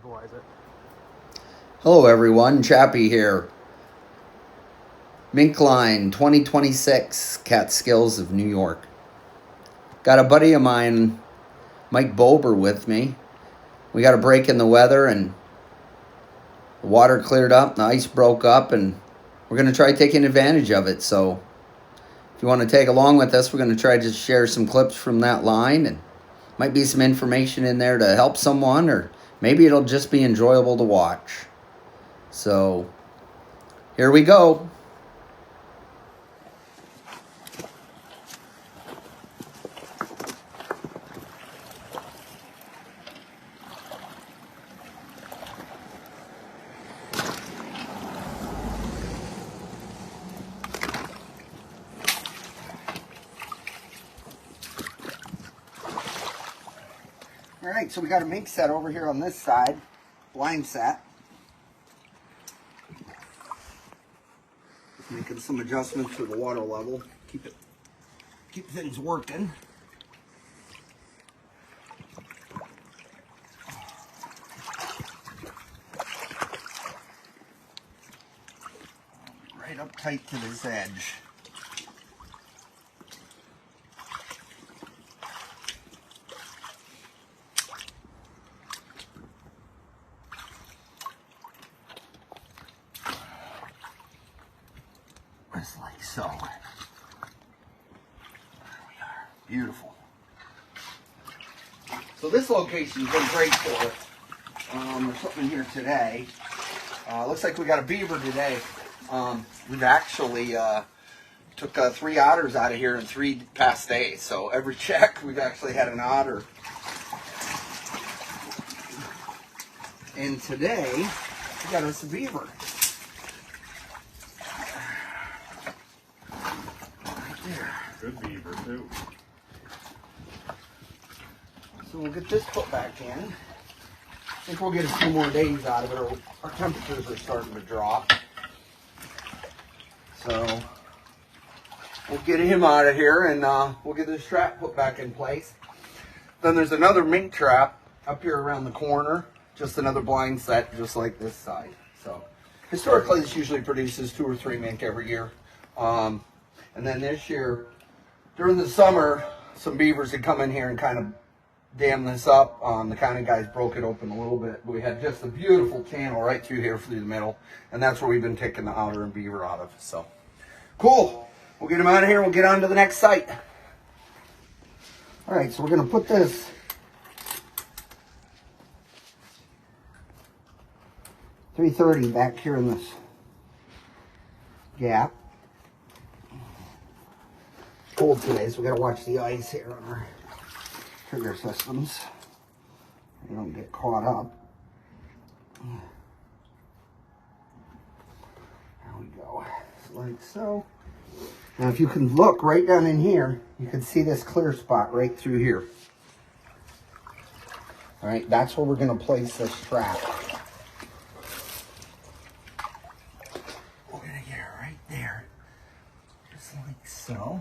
stabilize it. Hello everyone, Chappy here. Mink line 2026, Catskills of New York. Got a buddy of mine, Mike Bober, with me. We got a break in the weather and the water cleared up, the ice broke up, and we're going to try taking advantage of it. So if you want to take along with us, we're going to try to share some clips from that line, and might be some information in there to help someone, or maybe it'll just be enjoyable to watch. So here we go. All right, so we got a mink set over here on this side, blind set. Just making some adjustments to the water level, keep things working. Right up tight to this edge. Just like so. There we are. Beautiful. So this location's been great for us. There's something here today. Looks like we got a beaver today. We've actually took 3 otters out of here in 3 past days. So every check we've actually had an otter. And today we got us a beaver. Good beaver too. So we'll get this put back in. I think we'll get a few more days out of it. Our temperatures are starting to drop. So we'll get him out of here and we'll get this trap put back in place. Then there's another mink trap up here around the corner. Just another blind set just like this side. So historically this usually produces 2 or 3 mink every year. And then this year, during the summer, some beavers had come in here and kind of dammed this up. The county guys broke it open a little bit. We had just a beautiful channel right through here through the middle, and that's where we've been taking the otter and beaver out of. So, cool. We'll get them out of here and we'll get on to the next site. All right, so we're going to put this .330 back here in this gap. Cold today, so we gotta watch the ice here on our trigger systems. We don't get caught up. There we go, like so. Now if you can look right down in here, you can see this clear spot right through here. All right, that's where we're gonna place this trap. We're gonna get it right there, just like so.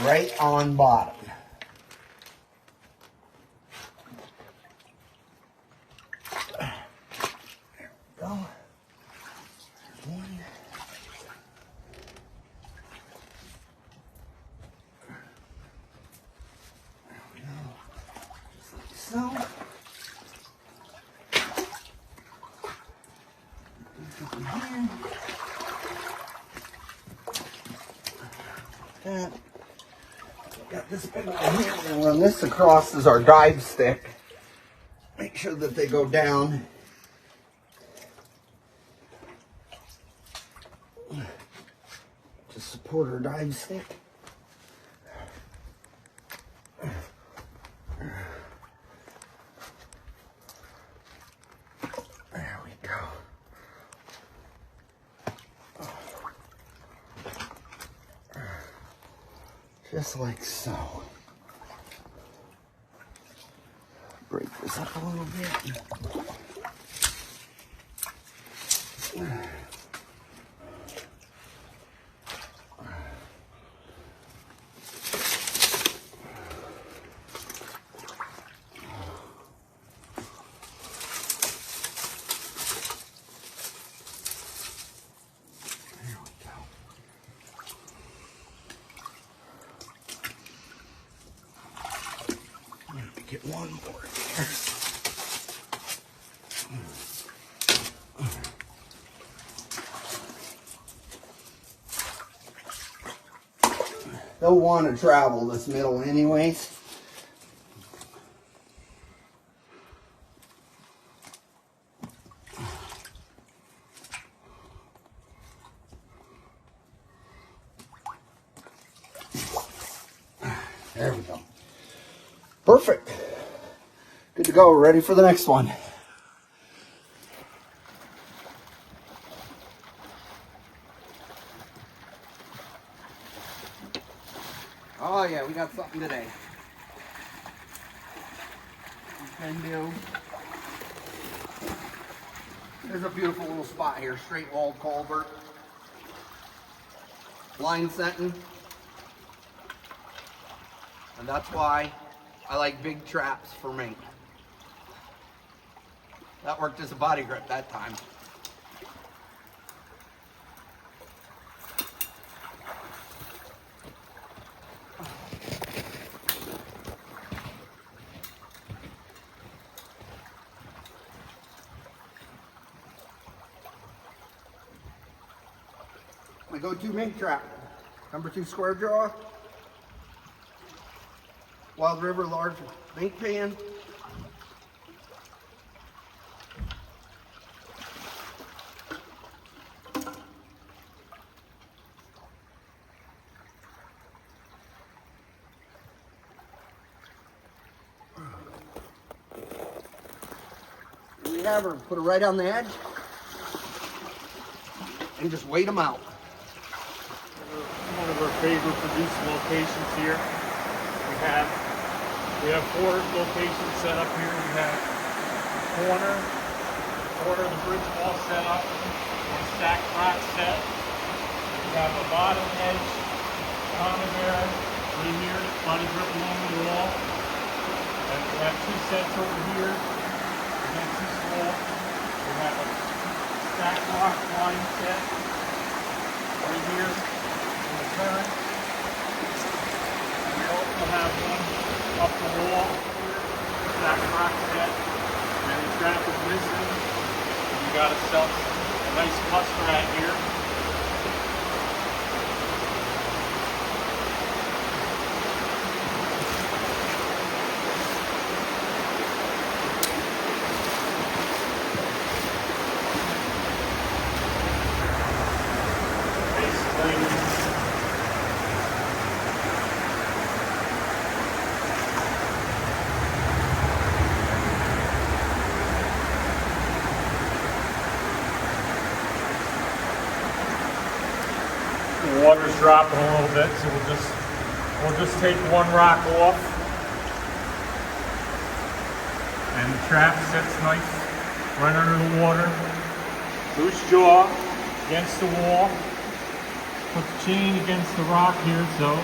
Right on bottom. There we go. One. There we go. Just like so. That. Got this big one here. We're gonna run this across as our dive stick. Make sure that they go down. To support our dive stick. There we go. Just like so. Break this up a little bit. get one more here. They'll want to travel this middle anyways. There we go. Perfect. Good to go. Ready for the next one. Oh yeah, we got something today. Can do. There's a beautiful little spot here, straight walled culvert. Line setting. And that's why I like big traps for mink. That worked as a body grip that time. My go-to mink trap, number 2 square jaw, Wild River large mink pan. Here we have her, put her right on the edge and just wait them out. One of our favorite producing locations here. We have 4 locations set up here. We have corner of the bridge wall set up, 1 stacked rock set. We have a bottom edge common area right here, body grip along the wall. And we have 2 sets over here, again 2 small. We have a stacked rock line set right here in the current. We also have one up the wall here, stacked rock set, and the trap is missing. We got ourselves a nice muskrat here. The water's dropping a little bit, so we'll just take 1 rock off, and the trap sits nice right under the water. Loose jaw against the wall. Put the chain against the rock here, so,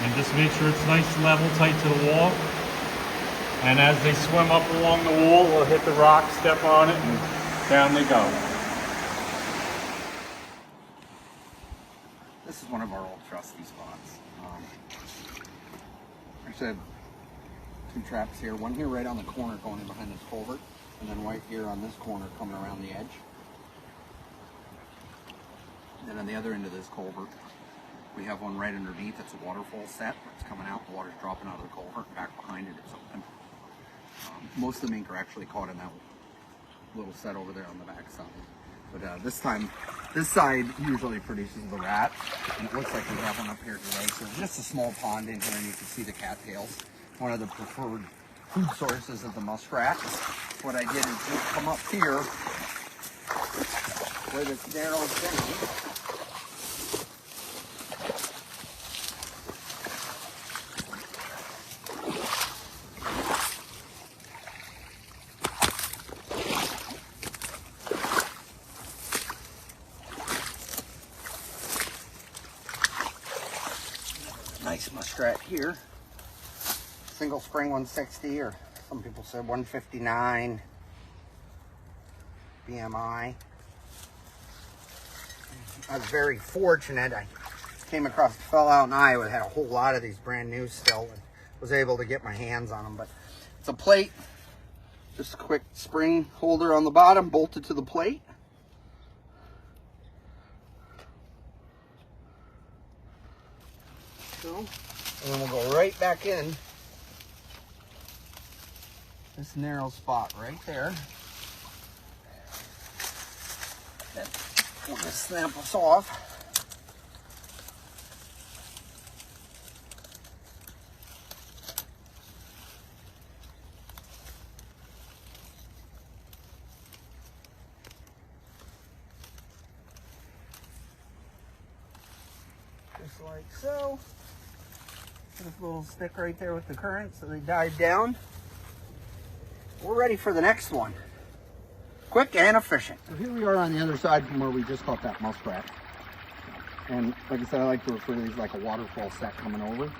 and just make sure it's nice, level, tight to the wall. And as they swim up along the wall, we'll hit the rock, step on it, and down they go. This is one of our old trusty spots. I said 2 traps here. One here right on the corner going in behind this culvert, and then right here on this corner coming around the edge. And then on the other end of this culvert, we have one right underneath. It's a waterfall set. It's coming out. The water's dropping out of the culvert. Back behind it, it's open. Most of the mink are actually caught in that little set over there on the back side. But this time, this side usually produces the rat, and it looks like we have one up here today. So there's just a small pond in here, and you can see the cattails. One of the preferred food sources of the muskrat. What I did is just come up here where this narrow thing. Nice muskrat here. Single spring 160, or some people said 159 BMI. I was very fortunate. I came across a fellow out in Iowa that had a whole lot of these brand new still. was able to get my hands on them. But it's a plate, just a quick spring holder on the bottom, bolted to the plate. So, and then we'll go right back in this narrow spot right there. Then we'll just snap this off. Just like so. This little stick right there with the current, so they dive down. We're ready for the next one. Quick and efficient. So here we are on the other side from where we just caught that muskrat. And like I said, I like to refer to these like a waterfall set coming over.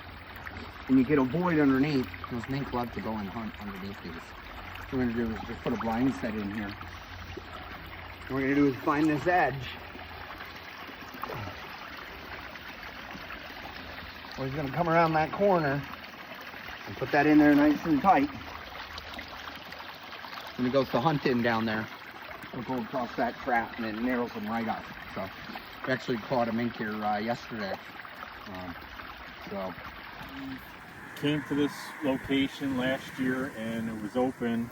And you get a void underneath. Those mink love to go and hunt underneath these. What we're gonna do is just put a blind set in here. What we're gonna do is find this edge. We're gonna come around that corner and put that in there nice and tight. When he goes to hunt in down there, we'll go across that trap and it narrows him right up. So we actually caught a mink here yesterday. Came to this location last year and it was open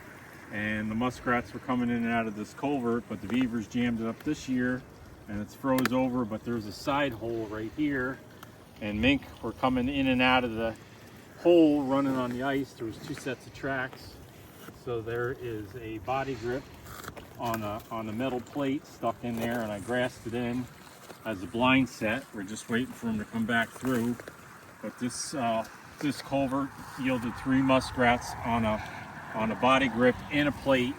and the muskrats were coming in and out of this culvert, but the beavers jammed it up this year and it's froze over, but there's a side hole right here and mink were coming in and out of the hole running on the ice. There was 2 sets of tracks. So there is a body grip on a metal plate stuck in there, and I grassed it in as a blind set. We're just waiting for him to come back through. But this this culvert yielded 3 muskrats on a body grip and a plate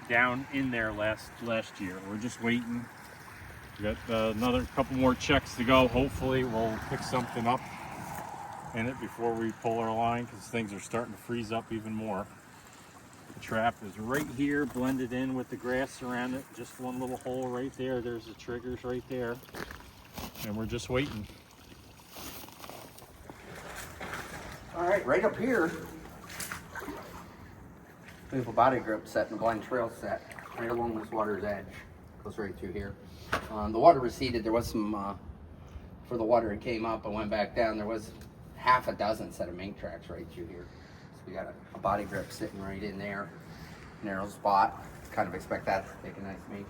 down in there last year. We're just waiting. We got another couple more checks to go. Hopefully we'll pick something up in it before we pull our line, because things are starting to freeze up even more. The trap is right here, blended in with the grass around it. Just one little hole right there. There's the triggers right there. And we're just waiting. All right, right up here, we have a body grip set and a blind trail set right along this water's edge. Goes right through here. The water receded. There was some, for the water it came up and went back down, there was half a dozen set of mink tracks right through here. So we got a body grip sitting right in there, narrow spot. Kind of expect that to take a nice mink.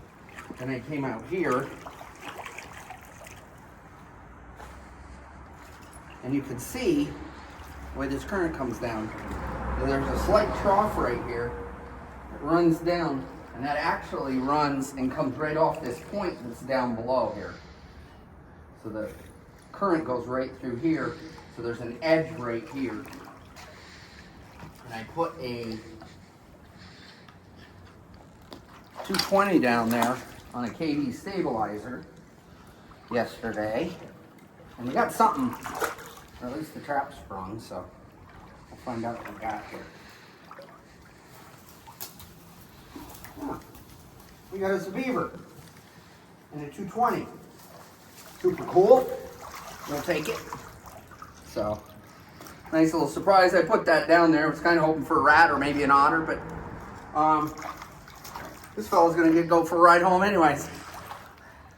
Then I came out here, and you can see where this current comes down. There's a slight trough right here that runs down, and that actually runs and comes right off this point that's down below here. So the current goes right through here. So there's an edge right here. And I put a 220 down there on a KV stabilizer yesterday. And we got something, or at least the trap sprung, so we'll find out what we got here. Huh. We got us a beaver and a 220. Super cool. We'll take it. So, nice little surprise. I put that down there. I was kind of hoping for a rat or maybe an otter, but this fella's going to go for a ride home anyways. So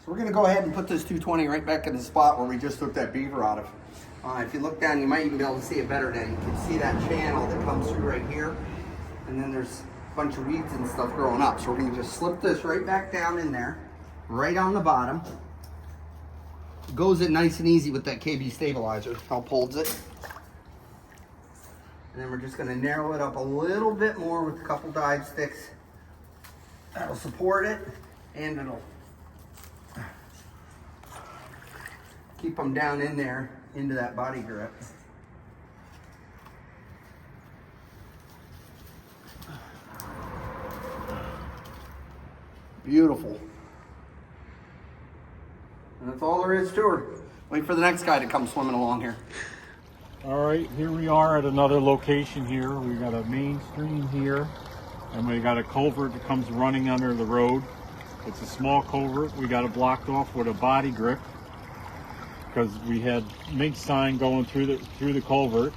we're going to go ahead and put this 220 right back in the spot where we just took that beaver out of. If you look down, you might even be able to see it better then. You can see that channel that comes through right here. And then there's a bunch of weeds and stuff growing up. So we're going to just slip this right back down in there, right on the bottom. Goes it nice and easy with that KB stabilizer. Help holds it. And then we're just going to narrow it up a little bit more with a couple dive sticks. That'll support it, and it'll keep them down in there into that body grip. Beautiful. And that's all there is to her. Wait for the next guy to come swimming along here. All right, here we are at another location here. We got a main stream here, and we got a culvert that comes running under the road. It's a small culvert. We got it blocked off with a body grip because we had mink sign going through the culvert.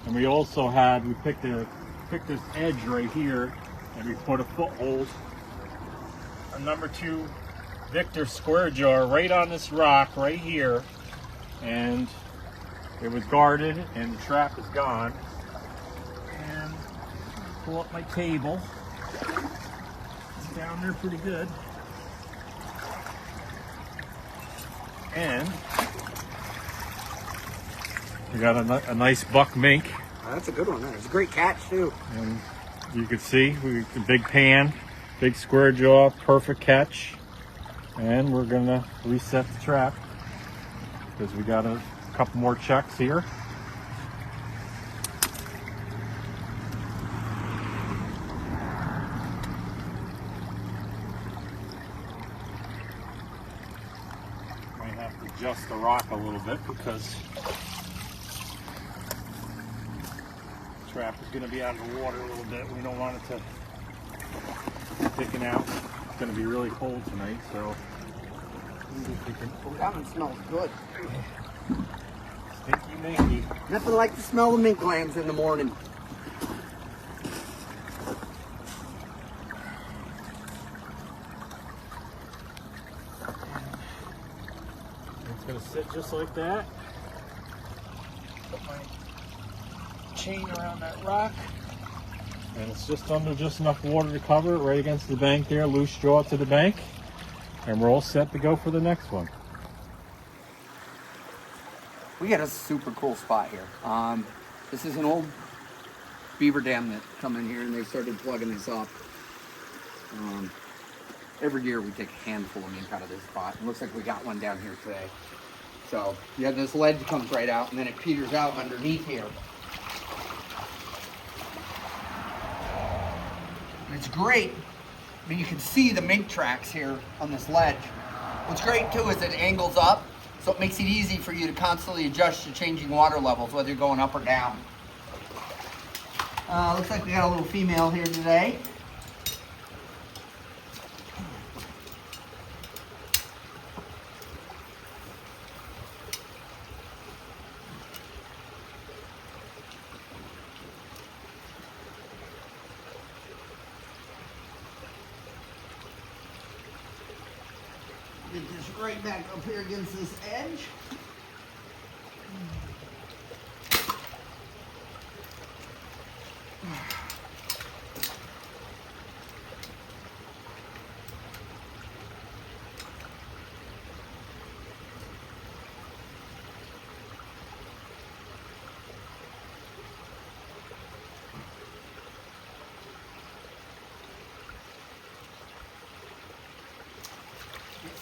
And we also had, we picked this edge right here, and we put a foothold, a number 2 Victor square jar right on this rock right here, and it was guarded and the trap is gone. And pull up my table. It's down there pretty good. And we got a nice buck mink. Oh, that's a good one. It's a great catch too. And you can see a big pan, big square jaw, perfect catch. And we're gonna reset the trap because we got a couple more checks here. Might have to adjust the rock a little bit because the trap is going to be out of the water a little bit. We don't want it to sticking out. It's going to be really cold tonight, so Oh, that one smells good. stinky minky. Nothing like the smell of mink clams in the morning. It's going to sit just like that. Put my chain around that rock. And it's just under just enough water to cover it right against the bank there, loose jaw to the bank. And we're all set to go for the next one. We got a super cool spot here. This is an old beaver dam that come in here and they started plugging this up. Every year we take a handful of mink out of this spot. It looks like we got one down here today. So yeah, this ledge comes right out and then it peters out underneath here. And it's great. I mean, you can see the mink tracks here on this ledge. What's great too is it angles up, so it makes it easy for you to constantly adjust to changing water levels, whether you're going up or down. Looks like we got a little female here today. Get this right back up here against this edge.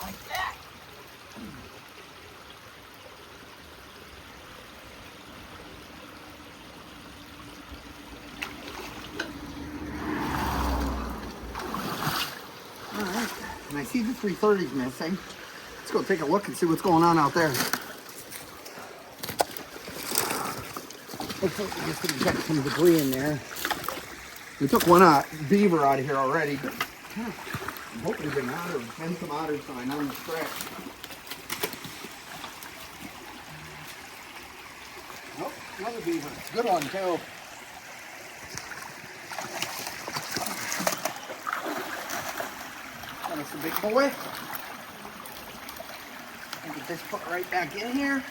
Like that. All right, and I see the 330s missing. Let's go take a look and see what's going on out there. Hopefully we just didn't get some debris in there. We took one beaver out of here already, but I'm hoping to get an otter and some otter sign on the stretch. Nope, another beaver. Good one too. That's a big boy. And get this put right back in here.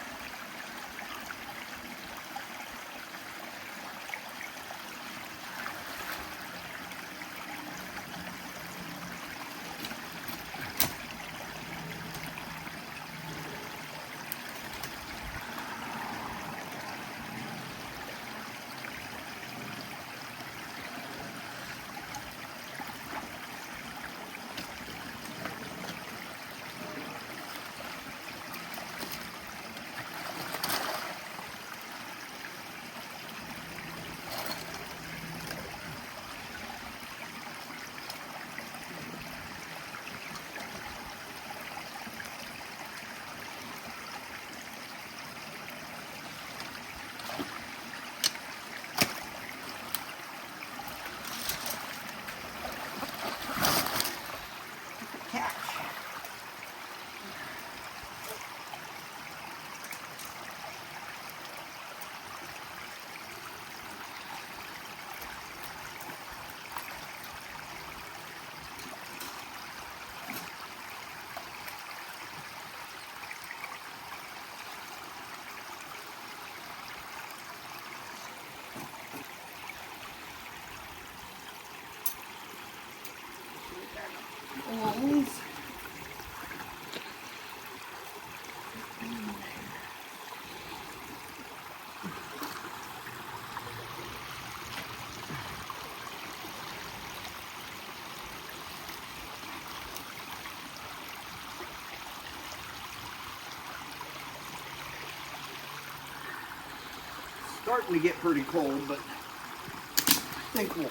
starting to get pretty cold, but I think we'll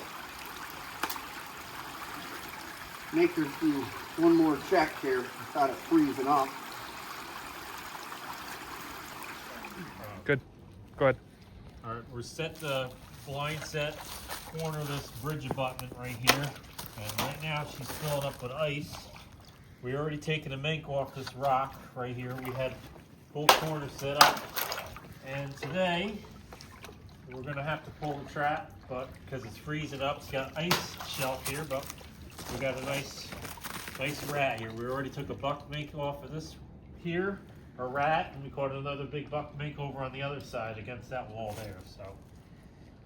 make her do one more check here without it freezing up. Good. Go ahead. All right, we're set the blind set corner of this bridge abutment right here, and right now she's filling up with ice. We already taken the mink off this rock right here. We had both corners set up, and today we're gonna have to pull the trap, but because it's freezing up, it's got ice shelf here, but we got a nice rat here. We already took a buck mink off of this here, a rat, and we caught another big buck mink over on the other side against that wall there. So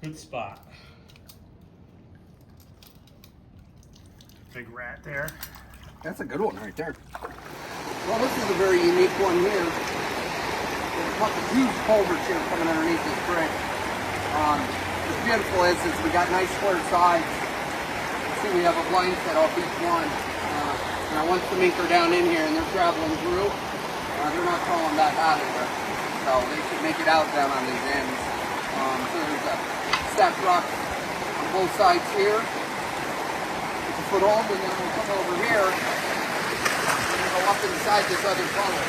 good spot. Big rat there. That's a good one right there. Well, this is a very unique one here. There's a couple huge culverts here coming underneath this bridge. What's beautiful is we got nice square sides. See, we have a blind set off each one. Now once the mink are down in here and they're traveling through, they're not crawling back out of there. So they should make it out down on these ends. So there's a stacked rock on both sides here. It's a foothold, and then we'll come over here and go up inside this other tunnel.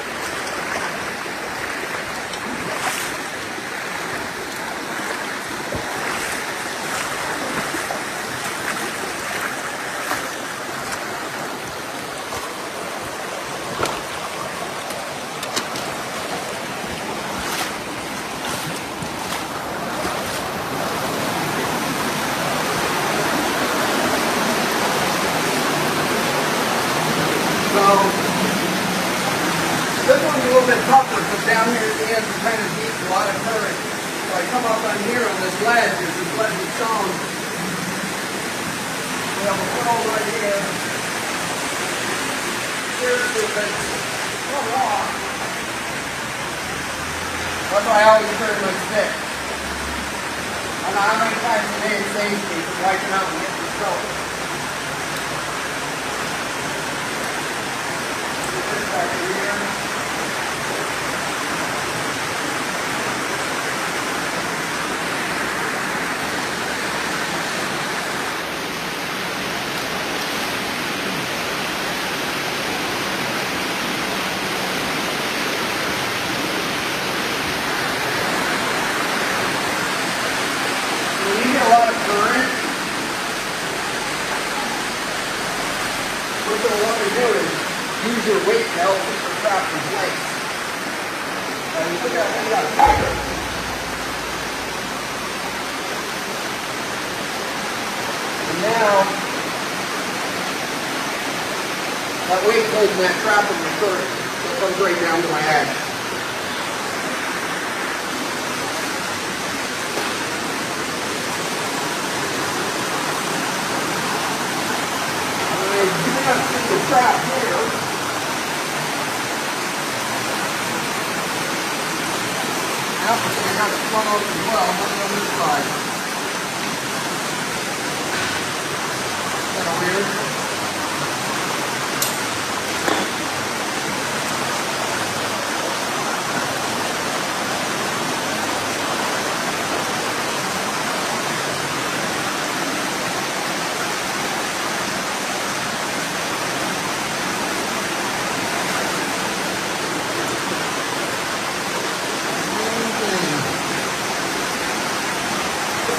This one's a little bit tougher because down here at the end is kind of deep, a lot of current. So I come up on here on this ledge, there's this ledge of stone. We have a foothold right here. Here's the bit of rock. That's why I always carry my stick. I don't know how many times a day it saves me from wiping out and getting the soap. Back here. When you get a lot of current, what you'll want to do is use your weight to help keep the trap in place. And look at that, we got tighter. And now, that weight's holding that trap in the current, so it comes right down to my head. The trap here. Now I got it front open as well, nothing on this side. Is that weird?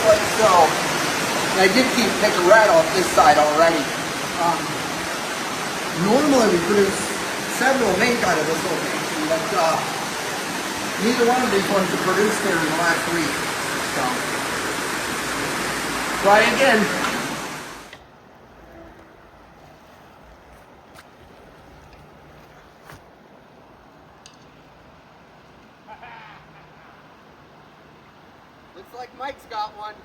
Like so. And I did keep pick a rat off this side already. Normally we produce several mink out of this location, but neither one of these ones have produced there in the last week. So try again. Looks like Mike's got one.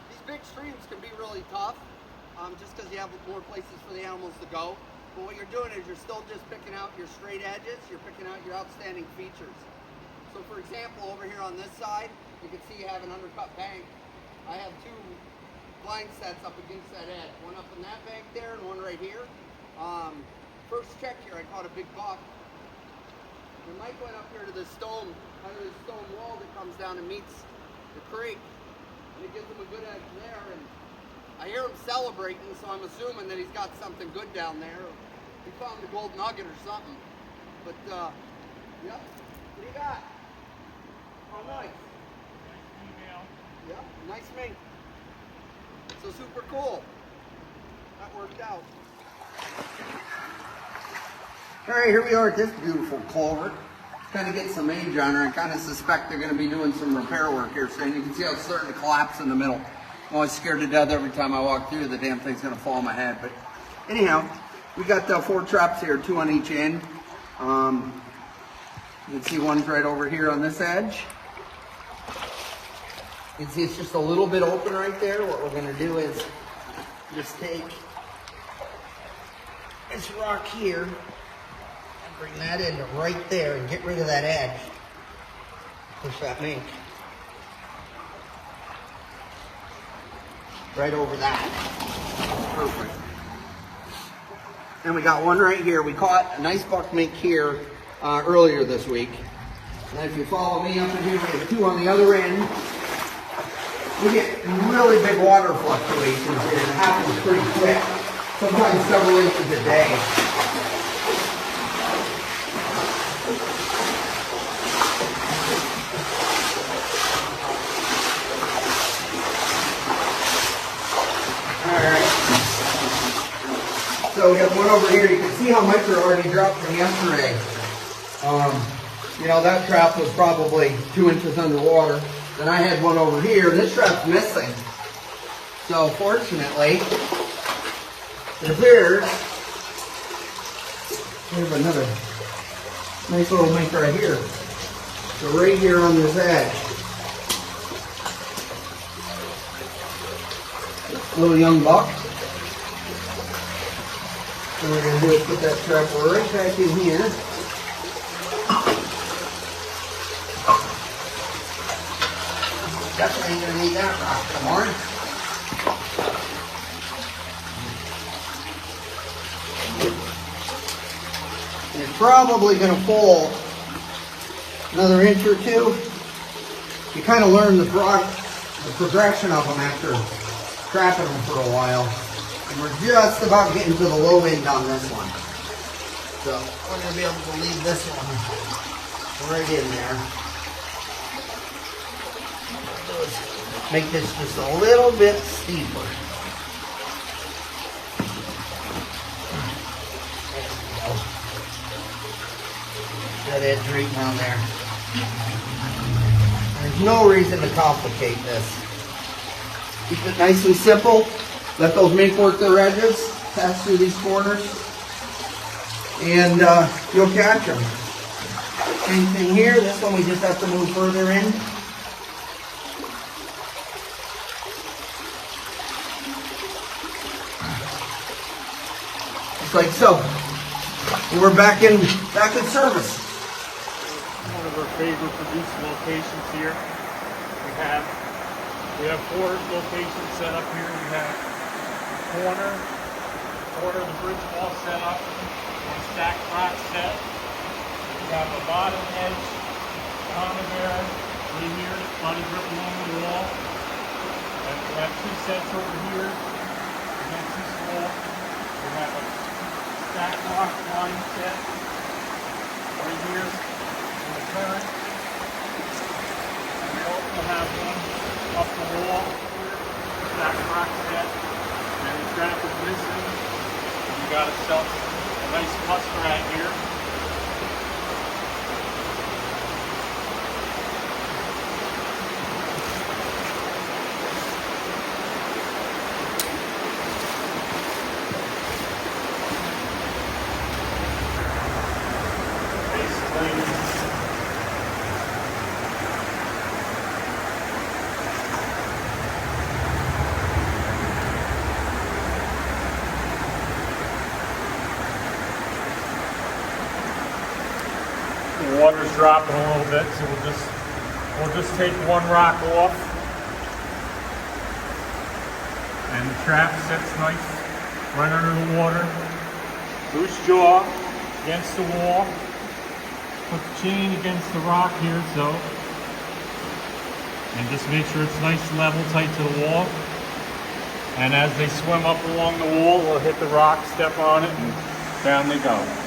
These big streams can be really tough, just because you have more places for the animals to go. But what you're doing is you're still just picking out your straight edges, you're picking out your outstanding features. So for example, over here on this side, you can see you have an undercut bank. I have two blind sets up against that edge, one up in that bank there and one right here. First check here, I caught a big buck. And Mike went up here to this stone, under this stone wall that comes down and meets the creek. And it gives him a good edge there. And I hear him celebrating, so I'm assuming that he's got something good down there. He found a gold nugget or something. But, yep. What do you got? Oh, nice. Nice female. Yep, nice mink. So super cool. That worked out. All right, here we are at this beautiful culvert. Kind of get some age on her. I kind of suspect they're going to be doing some repair work here soon. You can see how it's starting to collapse in the middle. I'm always scared to death every time I walk through. The damn thing's going to fall on my head. But anyhow, we got 4 traps here, 2 on each end. You can see one's right over here on this edge. You can see it's just a little bit open right there. What we're going to do is just take this rock here and bring that into right there and get rid of that edge. Push that mink right over that. Perfect. And we got one right here. We caught a nice buck mink here earlier this week. And if you follow me up in here, we have 2 on the other end. We get really big water fluctuations and it happens pretty quick. Sometimes several inches a day. Alright. So we got one over here. You can see how much are already dropped from yesterday. You know, that trap was probably 2 inches underwater. Then I had one over here, and this trap's missing. So fortunately, it appears we have another nice little mink right here. So right here on this edge. Little young buck. So what we're going to do is put that trap right back in here. Definitely ain't gonna need that rock, come on. And it's probably gonna fall another inch or 2. You kind of learn the progression of them after trapping them for a while. And we're just about getting to the low end on this one. So we're gonna be able to leave this one right in there. Make this just a little bit steeper. That edge right down there. There's no reason to complicate this. Keep it nice and simple. Let those mink work their edges, pass through these corners, and you'll catch them. Same thing here. This one we just have to move further in. Like so. And we're back in service. One of our favorite producing locations here. We have 4 locations set up here. We have corner of the bridge all set up, 1 stacked rock set. We have a bottom edge on there, right here, body grip along the wall. And we have 2 sets over here. Again, 2 small. We have a stacked rock line set right here in the current. And we also have one up the wall here, stacked rock set. And the trap is missing. And you got yourself a nice muskrat here. The water's dropping a little bit, so we'll just take 1 rock off, and the trap sits nice right under the water. Loose jaw against the wall. Put the chain against the rock here, so And just make sure it's nice and level, tight to the wall. And as they swim up along the wall, they'll hit the rock, step on it, and down they go.